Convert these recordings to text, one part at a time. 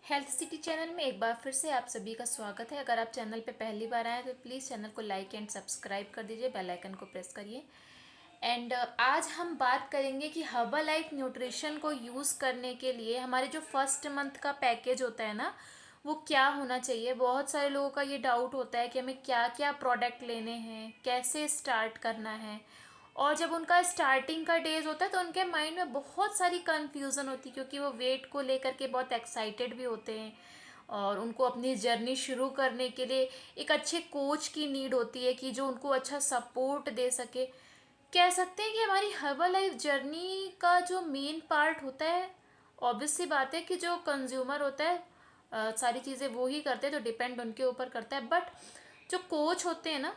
Health city channel में एक बार फिर से आप सभी का स्वागत है। अगर आप चैनल पे पहली बार आए हैं तो प्लीज़ चैनल को लाइक एंड सब्सक्राइब कर दीजिए, बेल आइकन को प्रेस करिए। एंड आज हम बात करेंगे कि हर्बल लाइफ न्यूट्रिशन को यूज़ करने के लिए हमारे जो फर्स्ट मंथ का पैकेज होता है ना, वो क्या होना चाहिए। बहुत सारे लोगों का ये डाउट होता है कि हमें क्या क्या प्रोडक्ट लेने हैं, कैसे स्टार्ट करना है। और जब उनका स्टार्टिंग का डेज होता है तो उनके माइंड में बहुत सारी कन्फ्यूज़न होती है, क्योंकि वो वेट को लेकर के बहुत एक्साइटेड भी होते हैं और उनको अपनी जर्नी शुरू करने के लिए एक अच्छे कोच की नीड होती है कि जो उनको अच्छा सपोर्ट दे सके। कह सकते हैं कि हमारी हर्बल लाइफ जर्नी का जो मेन पार्ट होता है, ऑब्वियस सी बात है कि जो कंज्यूमर होता है सारी चीज़ें वो ही करते हैं, तो डिपेंड उनके ऊपर करता है। बट जो कोच होते हैं ना,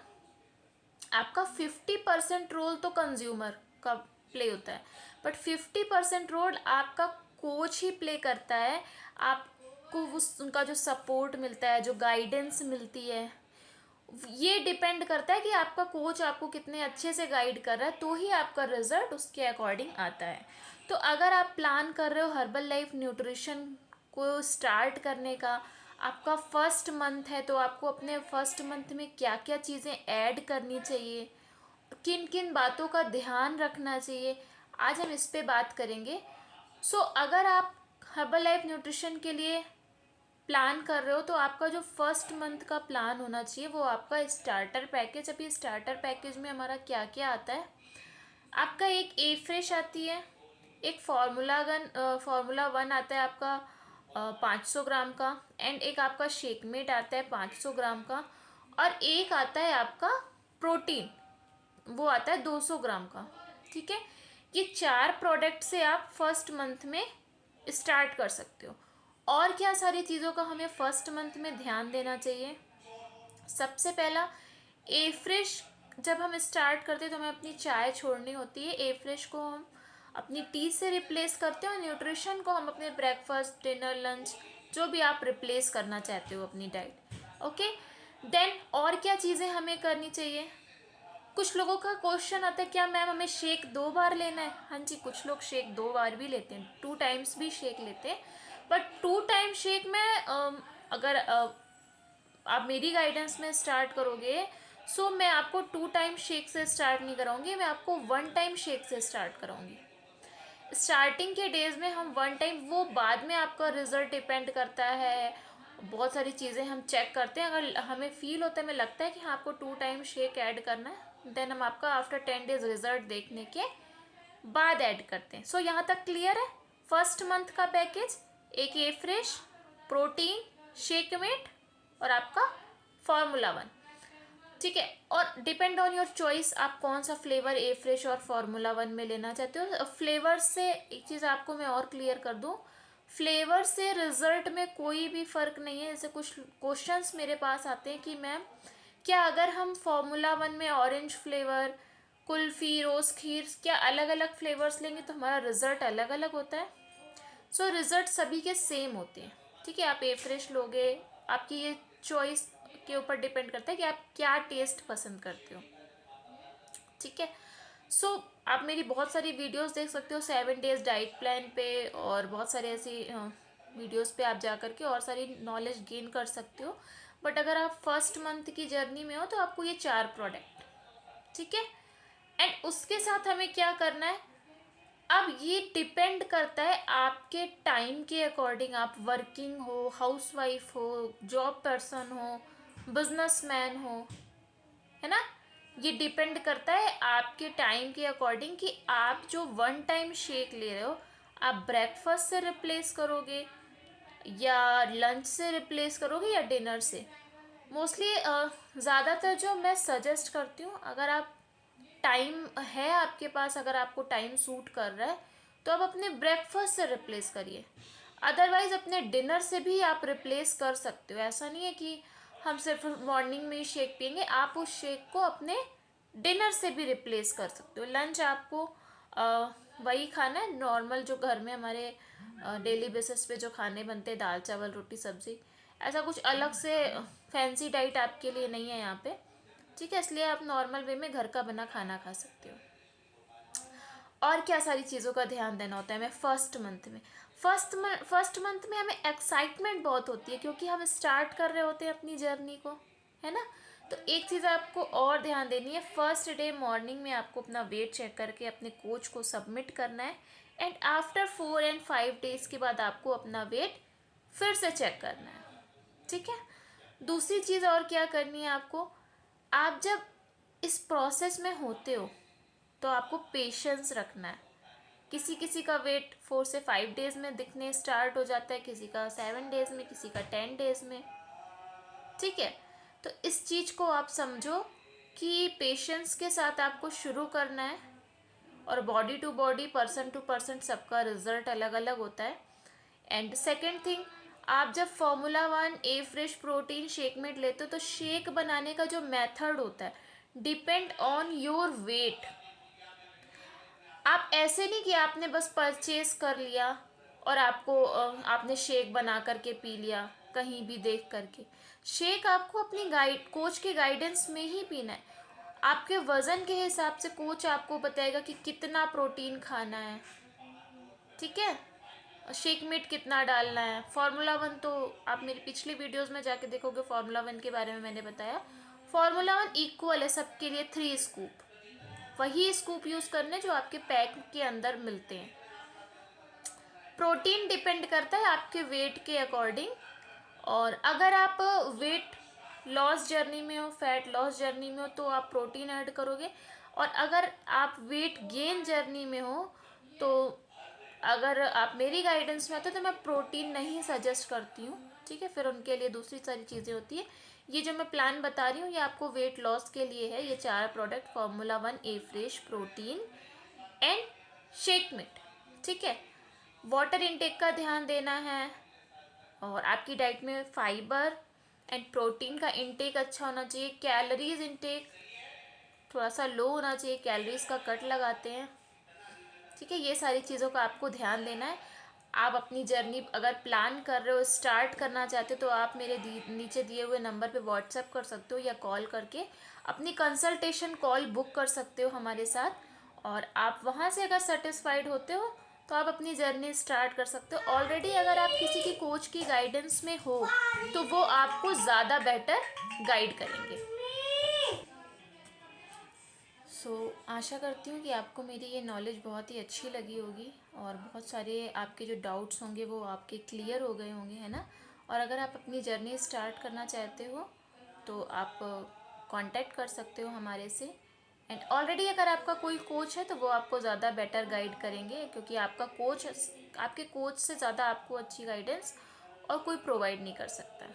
आपका 50% रोल तो कंज्यूमर का प्ले होता है, बट 50% रोल आपका कोच ही प्ले करता है। आपको उस उनका जो सपोर्ट मिलता है, जो गाइडेंस मिलती है, ये डिपेंड करता है कि आपका कोच आपको कितने अच्छे से गाइड कर रहा है, तो ही आपका रिजल्ट उसके अकॉर्डिंग आता है। तो अगर आप प्लान कर रहे हो हर्बल लाइफ न्यूट्रिशन को स्टार्ट करने का, आपका फर्स्ट मंथ है, तो आपको अपने फर्स्ट मंथ में क्या क्या चीज़ें ऐड करनी चाहिए, किन किन बातों का ध्यान रखना चाहिए, आज हम इस पे बात करेंगे। सो अगर आप हर्बल लाइफ न्यूट्रिशन के लिए प्लान कर रहे हो तो आपका जो फर्स्ट मंथ का प्लान होना चाहिए वो आपका स्टार्टर पैकेज। अभी स्टार्टर पैकेज में हमारा क्या क्या आता है, आपका एक ए फ्रेश आती है, एक फार्मूला वन आता है आपका 500 ग्राम का, एंड एक आपका शेकमेट आता है 500 ग्राम का, और एक आता है आपका प्रोटीन, वो आता है 200 ग्राम का। ठीक है, ये 4 प्रोडक्ट से आप फर्स्ट मंथ में स्टार्ट कर सकते हो। और क्या सारी चीज़ों का हमें फर्स्ट मंथ में ध्यान देना चाहिए। सबसे पहला, ए फ्रेश जब हम स्टार्ट करते हैं तो हमें अपनी चाय छोड़नी होती है। ए फ्रेश को हम अपनी टी से रिप्लेस करते हैं और न्यूट्रिशन को हम अपने ब्रेकफास्ट, डिनर, लंच, जो भी आप रिप्लेस करना चाहते हो अपनी डाइट। ओके, देन और क्या चीज़ें हमें करनी चाहिए। कुछ लोगों का क्वेश्चन आता है, क्या मैम हमें शेक 2 बार लेना है। हाँ जी, कुछ लोग शेक 2 बार भी लेते हैं, 2 टाइम्स भी शेक लेते हैं। बट 2 टाइम शेक में अगर आप मेरी गाइडेंस में स्टार्ट करोगे, सो मैं आपको 2 टाइम शेक से स्टार्ट नहीं कराऊंगी, मैं आपको 1 टाइम शेक से स्टार्ट कराऊंगी। स्टार्टिंग के डेज में हम 1 टाइम, वो बाद में आपका रिजल्ट डिपेंड करता है, बहुत सारी चीज़ें हम चेक करते हैं। अगर हमें फील होता है, हमें लगता है कि हाँ आपको 2 टाइम शेक ऐड करना है, देन हम आपका आफ्टर 10 डेज रिजल्ट देखने के बाद ऐड करते हैं। सो यहाँ तक क्लियर है। फर्स्ट मंथ का पैकेज, एक ए फ्रेश, प्रोटीन, शेकमेट और आपका फार्मूला वन। ठीक है, और डिपेंड ऑन योर चॉइस आप कौन सा फ्लेवर ए फ्रेश और फार्मूला वन में लेना चाहते हो। फ्लेवर से एक चीज़ आपको मैं और क्लियर कर दूं, फ्लेवर से रिजल्ट में कोई भी फ़र्क नहीं है। जैसे कुछ क्वेश्चंस मेरे पास आते हैं कि मैम क्या अगर हम फार्मूला वन में ऑरेंज फ्लेवर, कुल्फ़ी, रोज़ खीर, क्या अलग अलग फ्लेवर्स लेंगे तो हमारा रिजल्ट अलग अलग होता है। सो रिजल्ट सभी के सेम होते हैं। ठीक है, आप ए फ्रेश लोगे, आपकी ये चॉइस के ऊपर डिपेंड करता है कि आप क्या टेस्ट पसंद करते हो। ठीक है, सो आप मेरी बहुत सारी वीडियोस देख सकते हो 7 डेज डाइट प्लान पे, और बहुत सारे ऐसी वीडियोस पे आप जा करके और सारी नॉलेज गेन कर सकते हो। बट अगर आप फर्स्ट मंथ की जर्नी में हो तो आपको ये 4 प्रोडक्ट, ठीक है। एंड उसके साथ हमें क्या करना है, अब ये डिपेंड करता है आपके टाइम के अकॉर्डिंग। आप वर्किंग हो, हाउसवाइफ हो, जॉब पर्सन हो, बिजनेसमैन हो, है ना। ये डिपेंड करता है आपके टाइम के अकॉर्डिंग कि आप जो 1 टाइम शेक ले रहे हो, आप ब्रेकफास्ट से रिप्लेस करोगे या लंच से रिप्लेस करोगे या डिनर से। मोस्टली ज़्यादातर जो मैं सजेस्ट करती हूँ, अगर आप टाइम है आपके पास, अगर आपको टाइम सूट कर रहा है तो आप अपने ब्रेकफास्ट से रिप्लेस करिए। अदरवाइज़ अपने डिनर से भी आप रिप्लेस कर सकते हो। ऐसा नहीं है कि हम सिर्फ मॉर्निंग में ही शेक पियेंगे, आप उस शेक को अपने डिनर से भी रिप्लेस कर सकते हो। लंच आपको वही खाना है नॉर्मल, जो घर में हमारे डेली बेसिस पे जो खाने बनते हैं, दाल चावल रोटी सब्जी। ऐसा कुछ अलग से फैंसी डाइट आपके लिए नहीं है यहाँ पे। ठीक है, इसलिए आप नॉर्मल वे में घर का बना खाना खा सकते हो। और क्या सारी चीज़ों का ध्यान देना होता है हमें फर्स्ट मंथ में। फर्स्ट मंथ में हमें एक्साइटमेंट बहुत होती है क्योंकि हम स्टार्ट कर रहे होते हैं अपनी जर्नी को, है ना। तो एक चीज़ आपको और ध्यान देनी है, फर्स्ट डे मॉर्निंग में आपको अपना वेट चेक करके अपने कोच को सबमिट करना है, एंड आफ्टर 4 और 5 डेज के बाद आपको अपना वेट फिर से चेक करना है, ठीक है। दूसरी चीज़ और क्या करनी है आपको, आप जब इस प्रोसेस में होते हो तो आपको पेशेंस रखना है। किसी किसी का वेट 4 से 5 डेज में दिखने स्टार्ट हो जाता है, किसी का 7 डेज में, किसी का 10 डेज में, ठीक है। तो इस चीज़ को आप समझो कि पेशेंस के साथ आपको शुरू करना है, और body to body, person to person सबका रिजल्ट अलग अलग होता है। एंड सेकेंड थिंग, आप जब Formula 1 ए फ्रेश प्रोटीन शेक मेट लेते हो तो शेक बनाने का जो मेथड होता है डिपेंड ऑन योर वेट। आप ऐसे नहीं कि आपने बस परचेज कर लिया और आपको आपने शेक बना करके पी लिया कहीं भी देख करके। शेक आपको अपनी कोच के गाइडेंस में ही पीना है। आपके वज़न के हिसाब से कोच आपको बताएगा कि कितना प्रोटीन खाना है, ठीक है। शेक मेट कितना डालना है। Formula 1 तो आप मेरी पिछली वीडियोस में जाके देखोगे, Formula 1 के बारे में मैंने बताया। Formula 1 इक्वल है सबके लिए 3 स्कूप, वही स्कूप यूज़ करने जो आपके पैक के अंदर मिलते हैं। प्रोटीन डिपेंड करता है आपके वेट के अकॉर्डिंग, और अगर आप वेट लॉस जर्नी में हो, फैट लॉस जर्नी में हो, तो आप प्रोटीन ऐड करोगे। और अगर आप वेट गेन जर्नी में हो, तो अगर आप मेरी गाइडेंस में आते हो तो मैं प्रोटीन नहीं सजेस्ट करती हूँ, ठीक है। फिर उनके लिए दूसरी सारी चीज़ें होती है। ये जो मैं प्लान बता रही हूँ ये आपको वेट लॉस के लिए है। ये 4 product, Formula 1 A fresh protein and shake मिट, ठीक है। वाटर इनटेक का ध्यान देना है, और आपकी डाइट में फाइबर एंड प्रोटीन का इनटेक अच्छा होना चाहिए। कैलोरीज इनटेक थोड़ा सा लो होना चाहिए, कैलोरीज का कट लगाते हैं, ठीक है। ये सारी चीज़ों का आपको ध्यान देना है। आप अपनी जर्नी अगर प्लान कर रहे हो, स्टार्ट करना चाहते हो, तो आप मेरे नीचे दिए हुए नंबर पे व्हाट्सएप कर सकते हो या कॉल करके अपनी कंसल्टेशन कॉल बुक कर सकते हो हमारे साथ। और आप वहाँ से अगर सेटिस्फाइड होते हो तो आप अपनी जर्नी स्टार्ट कर सकते हो। ऑलरेडी अगर आप किसी की कोच की गाइडेंस में हो तो वो आपको ज़्यादा बेटर गाइड करेंगे। आशा करती हूँ कि आपको मेरी ये नॉलेज बहुत ही अच्छी लगी होगी, और बहुत सारे आपके जो डाउट्स होंगे वो आपके क्लियर हो गए होंगे, है ना। और अगर आप अपनी जर्नी स्टार्ट करना चाहते हो तो आप कांटेक्ट कर सकते हो हमारे से। एंड ऑलरेडी अगर आपका कोई कोच है तो वो आपको ज़्यादा बेटर गाइड करेंगे, क्योंकि आपके कोच से ज़्यादा आपको अच्छी गाइडेंस और कोई प्रोवाइड नहीं कर सकता।